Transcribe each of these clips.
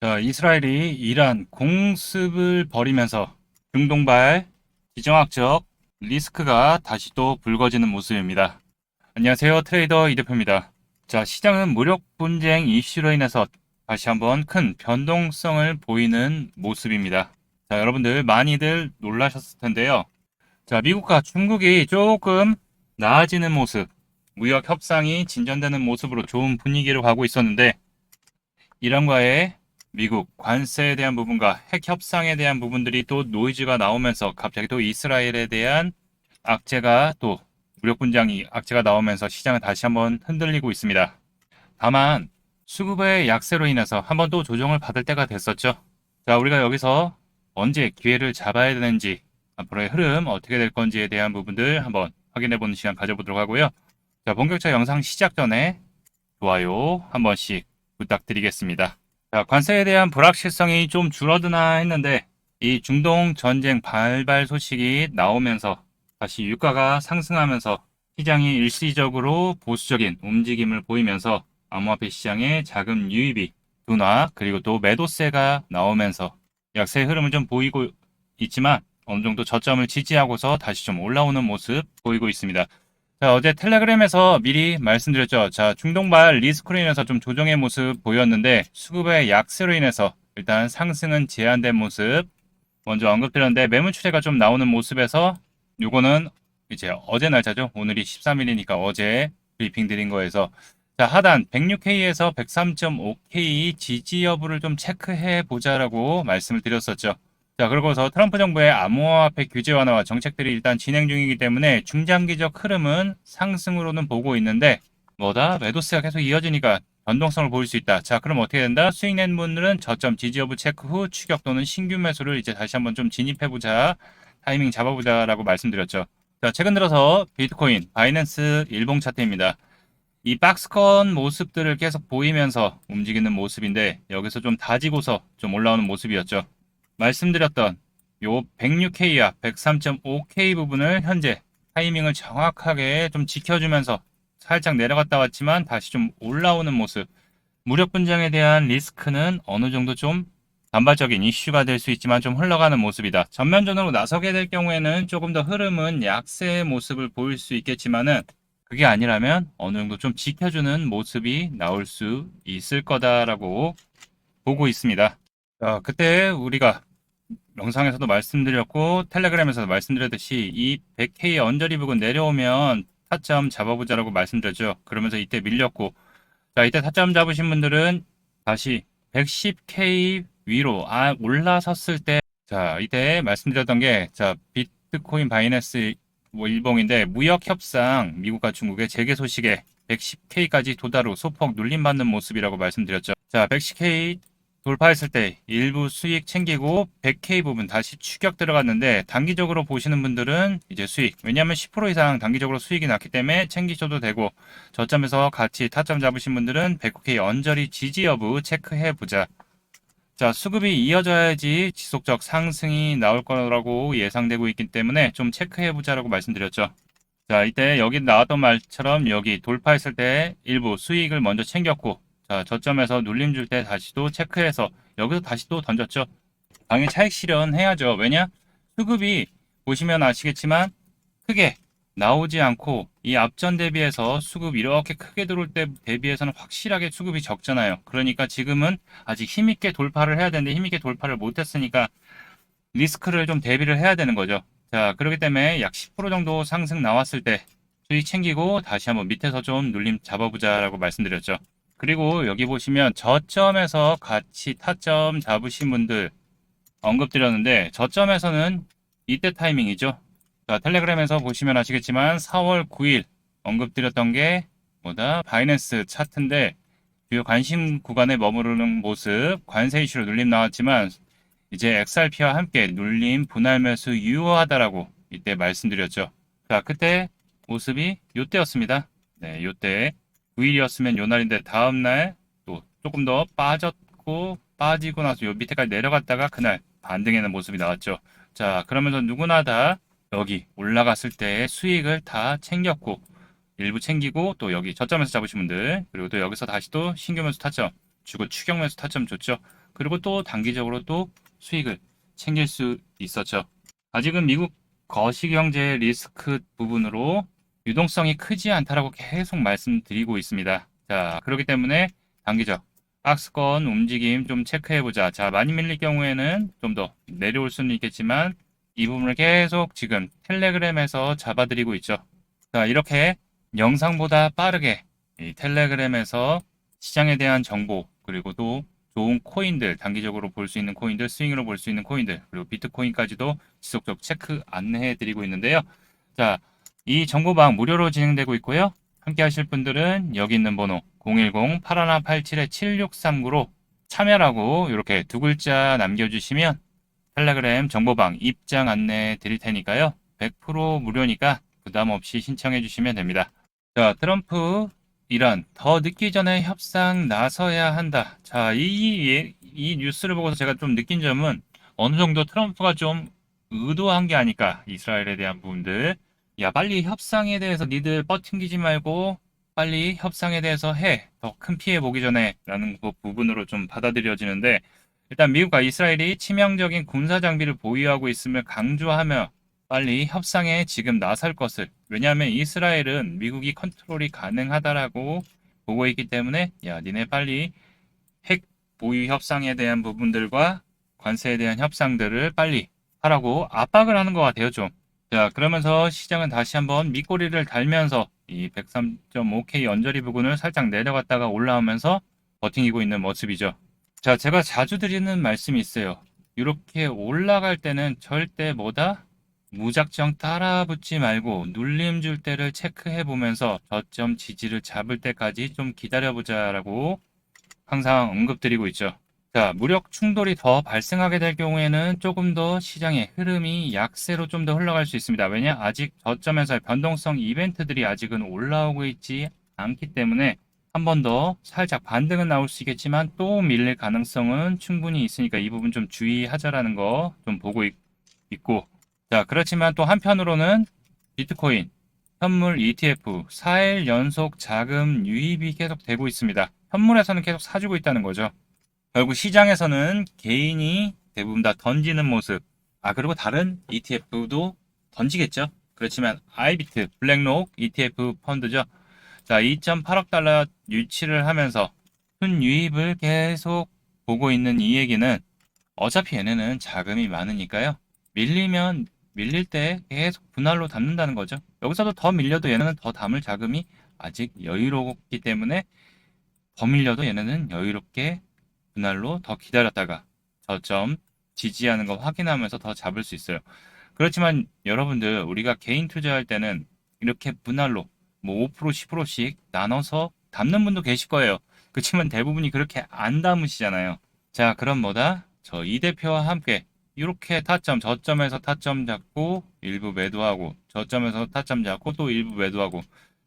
자, 이스라엘이 이란 공습을 벌이면서 중동발 지정학적 리스크가 다시 또 불거지는 모습입니다. 안녕하세요. 트레이더 이 대표입니다. 자, 시장은 무력 분쟁 이슈로 인해서 다시 한번 큰 변동성을 보이는 모습입니다. 자, 여러분들 많이들 놀라셨을 텐데요. 자, 미국과 중국이 조금 나아지는 모습, 무역 협상이 진전되는 모습으로 좋은 분위기로 가고 있었는데 이란과의 미국 관세에 대한 부분과 핵 협상에 대한 부분들이 또 노이즈가 나오면서 갑자기 또 이스라엘에 대한 악재가 또 무력 분쟁이 악재가 나오면서 시장은 다시 한번 흔들리고 있습니다. 다만 수급의 약세로 인해서 한번 또 조정을 받을 때가 됐었죠. 자, 우리가 여기서 언제 기회를 잡아야 되는지 앞으로의 흐름 어떻게 될 건지에 대한 부분들 한번 확인해 보는 시간 가져보도록 하고요. 자, 본격적 영상 시작 전에 좋아요 한 번씩 부탁드리겠습니다. 자, 관세에 대한 불확실성이 좀 줄어드나 했는데 이 중동 전쟁 발발 소식이 나오면서 다시 유가가 상승하면서 시장이 일시적으로 보수적인 움직임을 보이면서 암호화폐 시장의 자금 유입이 둔화 그리고 또 매도세가 나오면서 약세 흐름을 좀 보이고 있지만 어느 정도 저점을 지지하고서 다시 좀 올라오는 모습 보이고 있습니다. 자, 어제 텔레그램에서 미리 말씀드렸죠. 자, 중동발 리스크로 인해서 좀 조정의 모습 보였는데 수급의 약세로 인해서 일단 상승은 제한된 모습 먼저 언급드렸는데 매물 추세가 좀 나오는 모습에서 요거는 이제 어제 날짜죠. 오늘이 13일이니까 어제 브리핑 드린 거에서 자, 하단 106K에서 103.5K 지지 여부를 좀 체크해 보자라고 말씀을 드렸었죠. 자, 그러고서 트럼프 정부의 암호화폐 규제 완화와 정책들이 일단 진행 중이기 때문에 중장기적 흐름은 상승으로는 보고 있는데 뭐다? 매도세가 계속 이어지니까 변동성을 보일 수 있다. 자, 그럼 어떻게 된다? 수익 낸 분들은 저점 지지 여부 체크 후 추격 또는 신규 매수를 이제 다시 한번 좀 진입해보자. 타이밍 잡아보자라고 말씀드렸죠. 자, 최근 들어서 비트코인, 바이낸스 일봉 차트입니다. 이 박스권 모습들을 계속 보이면서 움직이는 모습인데 여기서 좀 다지고서 좀 올라오는 모습이었죠. 말씀드렸던 요 106K와 103.5K 부분을 현재 타이밍을 정확하게 좀 지켜주면서 살짝 내려갔다 왔지만 다시 좀 올라오는 모습. 무력 분쟁에 대한 리스크는 어느 정도 좀 단발적인 이슈가 될 수 있지만 좀 흘러가는 모습이다. 전면전으로 나서게 될 경우에는 조금 더 흐름은 약세의 모습을 보일 수 있겠지만은 그게 아니라면 어느 정도 좀 지켜주는 모습이 나올 수 있을 거다라고 보고 있습니다. 자, 그때 우리가 영상에서도 말씀드렸고 텔레그램에서도 말씀드렸듯이 이 100K 언저리 부근 내려오면 타점 잡아보자라고 말씀드렸죠. 그러면서 이때 밀렸고 자, 이때 타점 잡으신 분들은 다시 110K 위로 올라섰을 때 자, 이때 말씀드렸던 게 자, 비트코인 바이낸스 뭐 일봉인데 무역 협상 미국과 중국의 재개 소식에 110K까지 도달 후 소폭 눌림받는 모습이라고 말씀드렸죠. 자, 110K 돌파했을 때 일부 수익 챙기고 100K 부분 다시 추격 들어갔는데 단기적으로 보시는 분들은 이제 수익 왜냐하면 10% 이상 단기적으로 수익이 났기 때문에 챙기셔도 되고 저점에서 같이 타점 잡으신 분들은 109K 언저리 지지 여부 체크해 보자. 자, 수급이 이어져야지 지속적 상승이 나올 거라고 예상되고 있기 때문에 좀 체크해 보자라고 말씀드렸죠. 자, 이때 여기 나왔던 말처럼 여기 돌파했을 때 일부 수익을 먼저 챙겼고 자, 저점에서 눌림 줄 때 다시 또 체크해서 여기서 다시 또 던졌죠. 당연히 차익 실현해야죠. 왜냐? 수급이 보시면 아시겠지만 크게 나오지 않고 이 앞전 대비해서 수급 이렇게 크게 들어올 때 대비해서는 확실하게 수급이 적잖아요. 그러니까 지금은 아직 힘있게 돌파를 해야 되는데 힘있게 돌파를 못했으니까 리스크를 좀 대비를 해야 되는 거죠. 자, 그렇기 때문에 약 10% 정도 상승 나왔을 때 수익 챙기고 다시 한번 밑에서 좀 눌림 잡아보자라고 말씀드렸죠. 그리고 여기 보시면 저점에서 같이 타점 잡으신 분들 언급드렸는데 저점에서는 이때 타이밍이죠. 자, 텔레그램에서 보시면 아시겠지만 4월 9일 언급드렸던 게 뭐다? 바이낸스 차트인데 주요 관심 구간에 머무르는 모습 관세 이슈로 눌림 나왔지만 이제 XRP와 함께 눌림 분할 매수 유효하다라고 이때 말씀드렸죠. 자, 그때 모습이 요때였습니다. 네, 요때 9일이었으면 요 날인데 다음날 또 조금 더 빠졌고 빠지고 나서 요 밑에까지 내려갔다가 그날 반등하는 모습이 나왔죠. 자, 그러면서 누구나 다 여기 올라갔을 때 수익을 다 챙겼고 일부 챙기고 또 여기 저점에서 잡으신 분들 그리고 또 여기서 다시 또 신규 매수 타점 주고 추격 매수 타점 줬죠. 그리고 또 단기적으로 또 수익을 챙길 수 있었죠. 아직은 미국 거시경제 리스크 부분으로 유동성이 크지 않다라고 계속 말씀드리고 있습니다. 자, 그렇기 때문에 단기적 박스권 움직임 좀 체크해보자. 자, 많이 밀릴 경우에는 좀 더 내려올 수는 있겠지만 이 부분을 계속 지금 텔레그램에서 잡아드리고 있죠. 자, 이렇게 영상보다 빠르게 이 텔레그램에서 시장에 대한 정보, 그리고 또 좋은 코인들, 단기적으로 볼 수 있는 코인들, 스윙으로 볼 수 있는 코인들, 그리고 비트코인까지도 지속적 체크 안내해 드리고 있는데요. 자, 이 정보방 무료로 진행되고 있고요. 함께 하실 분들은 여기 있는 번호 010-8187-7639로 참여라고 이렇게 두 글자 남겨주시면 텔레그램 정보방 입장 안내 드릴 테니까요. 100% 무료니까 부담 없이 신청해 주시면 됩니다. 자, 트럼프 이란 더 늦기 전에 협상 나서야 한다. 자, 이 뉴스를 보고서 제가 좀 느낀 점은 어느 정도 트럼프가 좀 의도한 게 아닐까. 이스라엘에 대한 부분들. 야, 빨리 협상에 대해서 니들 뻗팅기지 말고 빨리 협상에 대해서 해. 더 큰 피해 보기 전에 라는 그 부분으로 좀 받아들여지는데 일단 미국과 이스라엘이 치명적인 군사 장비를 보유하고 있음을 강조하며 빨리 협상에 지금 나설 것을. 왜냐하면 이스라엘은 미국이 컨트롤이 가능하다라고 보고 있기 때문에 야, 니네 빨리 핵 보유 협상에 대한 부분들과 관세에 대한 협상들을 빨리 하라고 압박을 하는 것 같아요, 좀. 자, 그러면서 시장은 다시 한번 밑꼬리를 달면서 이 103.5K 언저리 부근을 살짝 내려갔다가 올라오면서 버팅기고 있는 모습이죠. 자, 제가 자주 드리는 말씀이 있어요. 이렇게 올라갈 때는 절대 뭐다? 무작정 따라붙지 말고 눌림 줄 때를 체크해 보면서 저점 지지를 잡을 때까지 좀 기다려보자라고 항상 언급드리고 있죠. 자, 무력 충돌이 더 발생하게 될 경우에는 조금 더 시장의 흐름이 약세로 좀 더 흘러갈 수 있습니다. 왜냐? 아직 저점에서의 변동성 이벤트들이 아직은 올라오고 있지 않기 때문에 한 번 더 살짝 반등은 나올 수 있겠지만 또 밀릴 가능성은 충분히 있으니까 이 부분 좀 주의하자라는 거 좀 보고 있고, 자, 그렇지만 또 한편으로는 비트코인, 현물 ETF 4일 연속 자금 유입이 계속 되고 있습니다. 현물에서는 계속 사주고 있다는 거죠. 결국 시장에서는 개인이 대부분 다 던지는 모습. 아, 그리고 다른 ETF도 던지겠죠. 그렇지만 아이비트, 블랙록 ETF 펀드죠. 자, 2.8억 달러 유치를 하면서 순유입을 계속 보고 있는 이 얘기는 어차피 얘네는 자금이 많으니까요. 밀릴 때 계속 분할로 담는다는 거죠. 여기서도 더 밀려도 얘네는 더 담을 자금이 아직 여유롭기 때문에 더 밀려도 얘네는 여유롭게 분할로 더 기다렸다가 저점 지지하는 거 확인하면서 더 잡을 수 있어요. 그렇지만 여러분들 우리가 개인 투자할 때는 이렇게 분할로 뭐 5%, 10%씩 나눠서 담는 분도 계실 거예요. 그렇지만 대부분이 그렇게 안 담으시잖아요. 자, 그럼 뭐다? 저 이 대표와 함께 이렇게 타점, 저점에서 타점 잡고 일부 매도하고 저점에서 타점 잡고 또 일부 매도하고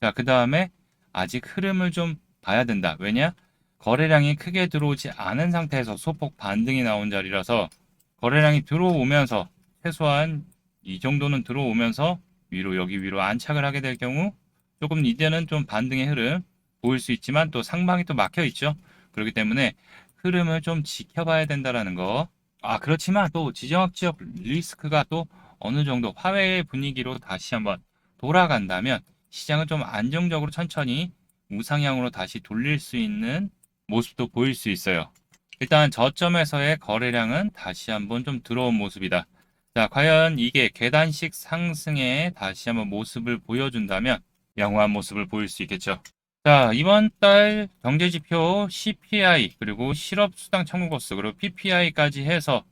자, 그 다음에 아직 흐름을 좀 봐야 된다. 왜냐? 거래량이 크게 들어오지 않은 상태에서 소폭 반등이 나온 자리라서 거래량이 들어오면서 최소한 이 정도는 들어오면서 위로 여기 위로 안착을 하게 될 경우 조금 이제는 좀 반등의 흐름 보일 수 있지만 또 상방이 또 막혀 있죠. 그렇기 때문에 흐름을 좀 지켜봐야 된다라는 거. 아, 그렇지만 또 지정학적 리스크가 또 어느 정도 화웨이 분위기로 다시 한번 돌아간다면 시장은 좀 안정적으로 천천히 우상향으로 다시 돌릴 수 있는 모습도 보일 수 있어요. 일단 저점에서의 거래량은 다시 한번 좀 들어온 모습이다. 자, 과연 이게 계단식 상승에 다시 한번 모습을 보여준다면 양호한 모습을 보일 수 있겠죠. 자, 이번 달 경제지표 CPI 그리고 실업수당 청구 건수 그리고 PPI까지 해서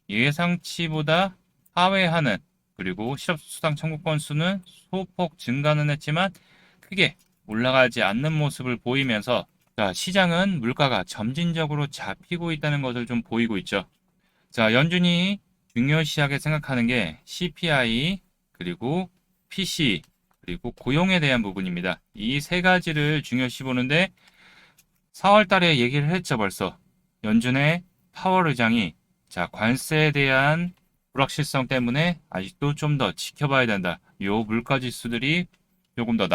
예상치보다 하회하는 그리고 실업수당 청구 건수는 소폭 증가는 했지만 크게 올라가지 않는 모습을 보이면서 자, 시장은 물가가 점진적으로 잡히고 있다는 것을 좀 보이고 있죠. 자, 연준이 중요시하게 생각하는 게 CPI 그리고 PC 그리고 고용에 대한 부분입니다. 이 세 가지를 중요시 보는데 4월 달에 얘기를 했죠, 벌써. 연준의 파월 의장이 자, 관세에 대한 불확실성 때문에 아직도 좀 더 지켜봐야 된다. 요 물가 지수들이 조금 더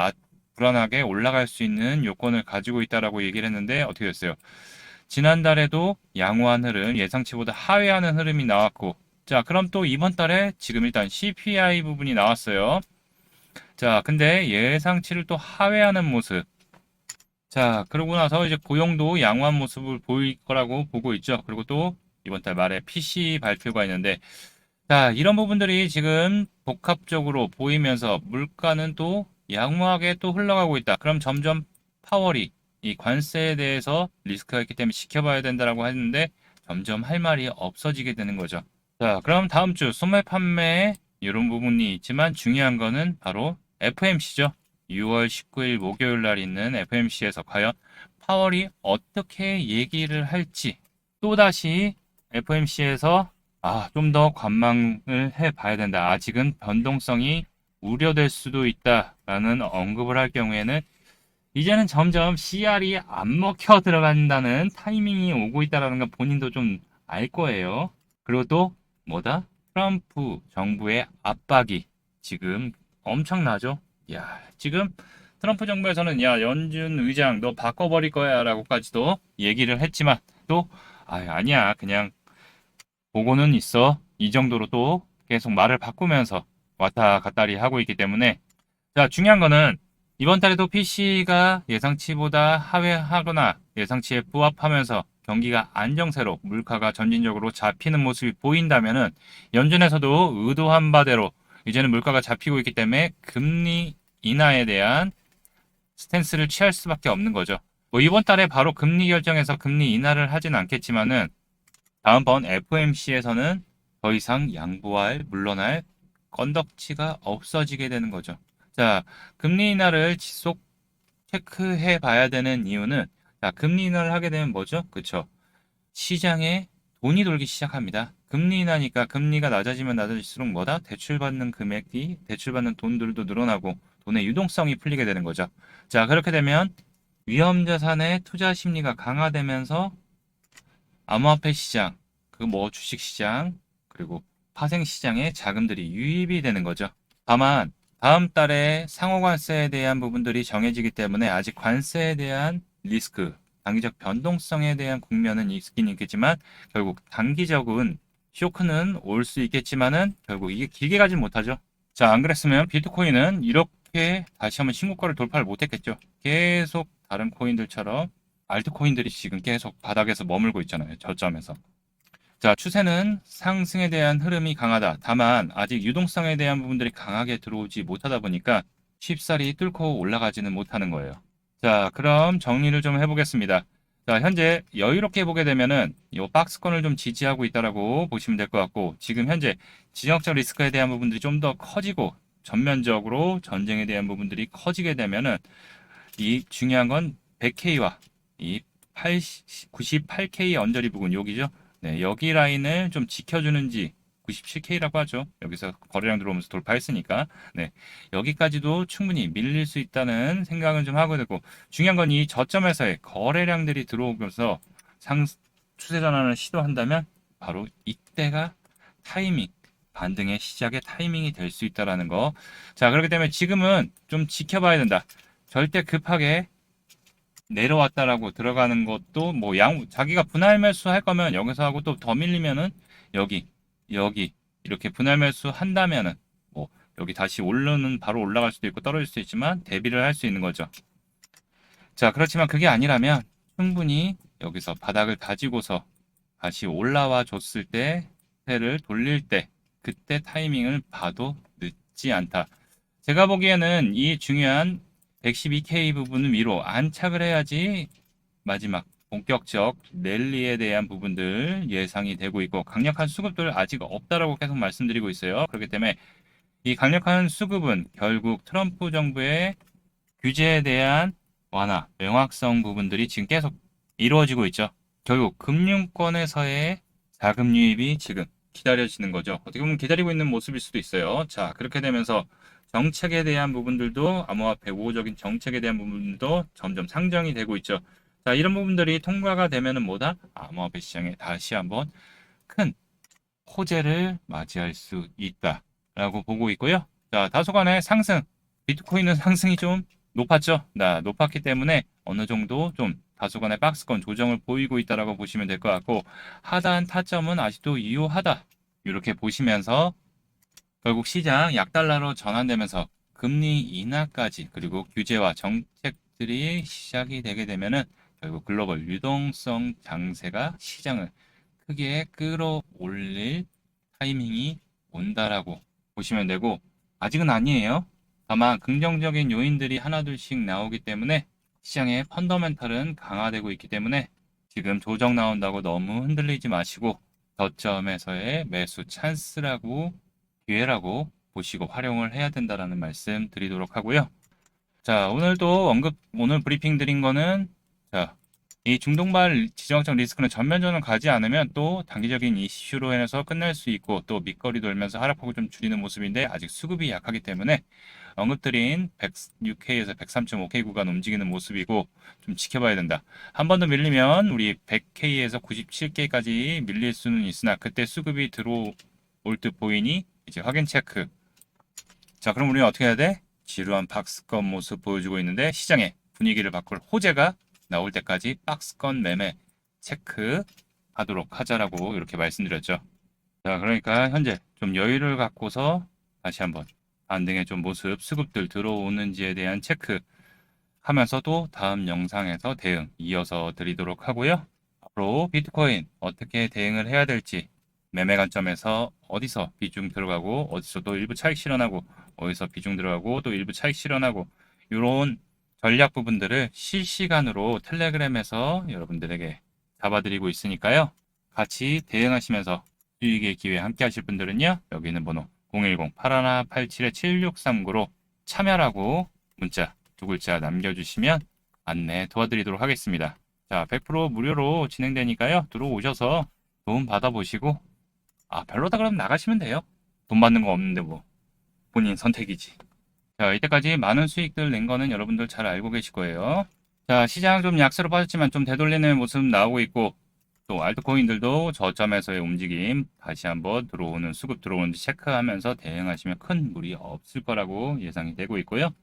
불안하게 올라갈 수 있는 요건을 가지고 있다라고 얘기를 했는데 어떻게 됐어요? 지난달에도 양호한 흐름, 예상치보다 하회하는 흐름이 나왔고, 자, 그럼 또 이번 달에 지금 일단 CPI 부분이 나왔어요. 자, 근데 예상치를 또 하회하는 모습. 자, 그러고 나서 이제 고용도 양호한 모습을 보일 거라고 보고 있죠. 그리고 또 이번 달 말에 PC 발표가 있는데, 자, 이런 부분들이 지금 복합적으로 보이면서 물가는 또 양호하게 또 흘러가고 있다. 그럼 점점 파월이 이 관세에 대해서 리스크가 있기 때문에 지켜봐야 된다라고 했는데 점점 할 말이 없어지게 되는 거죠. 자, 그럼 다음 주 소매 판매 이런 부분이 있지만 중요한 거는 바로 FMC죠. 6월 19일 목요일 날 있는 FMC에서 과연 파월이 어떻게 얘기를 할지 또다시 FMC에서 좀 더 관망을 해 봐야 된다. 아직은 변동성이 우려될 수도 있다라는 언급을 할 경우에는 이제는 점점 CR이 안 먹혀 들어간다는 타이밍이 오고 있다라는 건 본인도 좀 알 거예요. 그리고 또 뭐다? 트럼프 정부의 압박이 지금 엄청나죠? 야, 지금 트럼프 정부에서는 야, 연준 의장 너 바꿔버릴 거야라고까지도 얘기를 했지만 또 아니야. 그냥 보고는 있어. 이 정도로 또 계속 말을 바꾸면서 왔다 갔다리 하고 있기 때문에 자, 중요한 거는 이번 달에도 PC가 예상치보다 하회하거나 예상치에 부합하면서 경기가 안정세로 물가가 점진적으로 잡히는 모습이 보인다면은 연준에서도 의도한 바대로 이제는 물가가 잡히고 있기 때문에 금리 인하에 대한 스탠스를 취할 수밖에 없는 거죠. 뭐 이번 달에 바로 금리 결정해서 금리 인하를 하진 않겠지만은 다음번 FMC에서는 더 이상 양보할, 물러날 건덕지가 없어지게 되는 거죠. 자, 금리 인하를 지속 체크해 봐야 되는 이유는 자, 금리 인하를 하게 되면 뭐죠? 그쵸? 시장에 돈이 돌기 시작합니다. 금리 인하니까 금리가 낮아지면 낮아질수록 뭐다? 대출받는 금액이, 대출받는 돈들도 늘어나고 돈의 유동성이 풀리게 되는 거죠. 자, 그렇게 되면 위험자산의 투자 심리가 강화되면서 암호화폐 시장, 그 뭐 주식 시장, 그리고 파생 시장에 자금들이 유입이 되는 거죠. 다만 다음 달에 상호관세에 대한 부분들이 정해지기 때문에 아직 관세에 대한 리스크, 단기적 변동성에 대한 국면은 있긴 있겠지만 결국 단기적인 쇼크는 올 수 있겠지만은 결국 이게 길게 가진 못하죠. 자, 안 그랬으면 비트코인은 이렇게 다시 한번 신고가를 돌파를 못했겠죠. 계속 다른 코인들처럼 알트코인들이 지금 계속 바닥에서 머물고 있잖아요. 저점에서. 자, 추세는 상승에 대한 흐름이 강하다. 다만 아직 유동성에 대한 부분들이 강하게 들어오지 못하다 보니까 쉽사리 뚫고 올라가지는 못하는 거예요. 자, 그럼 정리를 좀 해보겠습니다. 자, 현재 여유롭게 보게 되면은 이 박스권을 좀 지지하고 있다라고 보시면 될 것 같고 지금 현재 지정학적 리스크에 대한 부분들이 좀 더 커지고 전면적으로 전쟁에 대한 부분들이 커지게 되면은 이 중요한 건 100K와 이 98K 언저리 부분 여기죠. 네, 여기 라인을 좀 지켜주는지 97K라고 하죠. 여기서 거래량 들어오면서 돌파했으니까 네, 여기까지도 충분히 밀릴 수 있다는 생각은 좀 하고 되고 중요한 건 이 저점에서의 거래량들이 들어오면서 추세 전환을 시도한다면 바로 이때가 타이밍 반등의 시작의 타이밍이 될 수 있다라는 거. 자, 그렇기 때문에 지금은 좀 지켜봐야 된다. 절대 급하게 내려왔다라고 들어가는 것도 뭐 자기가 분할 매수 할 거면 여기서 하고 또 더 밀리면은 여기 이렇게 분할 매수 한다면은 뭐 여기 다시 오르는 바로 올라갈 수도 있고 떨어질 수도 있지만 대비를 할 수 있는 거죠. 자, 그렇지만 그게 아니라면 충분히 여기서 바닥을 다지고서 다시 올라와 줬을 때 회를 돌릴 때 그때 타이밍을 봐도 늦지 않다. 제가 보기에는 이 중요한 112K 부분은 위로 안착을 해야지 마지막 본격적 랠리에 대한 부분들 예상이 되고 있고 강력한 수급들 아직 없다라고 계속 말씀드리고 있어요. 그렇기 때문에 이 강력한 수급은 결국 트럼프 정부의 규제에 대한 완화, 명확성 부분들이 지금 계속 이루어지고 있죠. 결국 금융권에서의 자금 유입이 지금 기다려지는 거죠. 어떻게 보면 기다리고 있는 모습일 수도 있어요. 자, 그렇게 되면서 정책에 대한 부분들도 암호화폐 우호적인 정책에 대한 부분도 점점 상정이 되고 있죠. 자, 이런 부분들이 통과가 되면은 뭐다? 암호화폐 시장에 다시 한번 큰 호재를 맞이할 수 있다라고 보고 있고요. 자, 다소간의 상승, 비트코인은 상승이 좀 높았죠. 높았기 때문에 어느 정도 좀 다소간의 박스권 조정을 보이고 있다라고 보시면 될 것 같고, 하단 타점은 아직도 유효하다. 이렇게 보시면서 결국 시장 약달러로 전환되면서 금리 인하까지 그리고 규제와 정책들이 시작이 되게 되면은 결국 글로벌 유동성 장세가 시장을 크게 끌어올릴 타이밍이 온다라고 보시면 되고, 아직은 아니에요. 다만 긍정적인 요인들이 하나둘씩 나오기 때문에 시장의 펀더멘탈은 강화되고 있기 때문에 지금 조정 나온다고 너무 흔들리지 마시고 저점에서의 매수 찬스라고, 기회라고 보시고 활용을 해야 된다라는 말씀 드리도록 하고요. 자, 오늘 브리핑 드린 거는, 자, 이 중동발 지정학적 리스크는 전면전을 가지 않으면 또 단기적인 이슈로 인해서 끝날 수 있고, 또 밑거리 돌면서 하락폭을 좀 줄이는 모습인데 아직 수급이 약하기 때문에 언급드린 106K에서 103.5K 구간 움직이는 모습이고 좀 지켜봐야 된다. 한 번 더 밀리면 우리 100K에서 97K까지 밀릴 수는 있으나 그때 수급이 들어올 듯 보이니 이제 확인 체크. 자, 그럼 우리는 어떻게 해야 돼? 지루한 박스권 모습 보여주고 있는데 시장의 분위기를 바꿀 호재가 나올 때까지 박스권 매매 체크하도록 하자라고 이렇게 말씀드렸죠. 자, 그러니까 현재 좀 여유를 갖고서 다시 한번 반등의 좀 모습, 수급들 들어오는지에 대한 체크 하면서도 다음 영상에서 대응 이어서 드리도록 하고요. 앞으로 비트코인 어떻게 대응을 해야 될지, 매매 관점에서 어디서 비중 들어가고 어디서 또 일부 차익 실현하고 어디서 비중 들어가고 또 일부 차익 실현하고 이런 전략 부분들을 실시간으로 텔레그램에서 여러분들에게 잡아드리고 있으니까요. 같이 대응하시면서 수익의 기회 함께 하실 분들은요. 여기 있는 번호 010-8187-7639로 참여라고 문자 두 글자 남겨주시면 안내 도와드리도록 하겠습니다. 자, 100% 무료로 진행되니까요. 들어오셔서 도움 받아보시고, 별로다 그러면 나가시면 돼요. 돈 받는 거 없는데 뭐 본인 선택이지. 자, 이때까지 많은 수익들 낸 거는 여러분들 잘 알고 계실 거예요. 자, 시장 좀 약세로 빠졌지만 좀 되돌리는 모습 나오고 있고, 또 알트코인들도 저점에서의 움직임 다시 한번 들어오는 수급 들어오는지 체크하면서 대응하시면 큰 무리 없을 거라고 예상이 되고 있고요.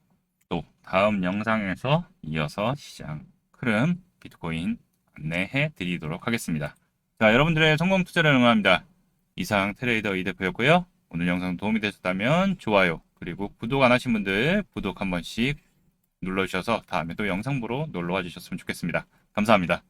또 다음 영상에서 이어서 시장 흐름 비트코인 안내해 드리도록 하겠습니다. 자, 여러분들의 성공 투자를 응원합니다. 이상 트레이더 이 대표였고요. 오늘 영상 도움이 되셨다면 좋아요, 그리고 구독 안 하신 분들 구독 한 번씩 눌러주셔서 다음에 또 영상 보러 놀러와 주셨으면 좋겠습니다. 감사합니다.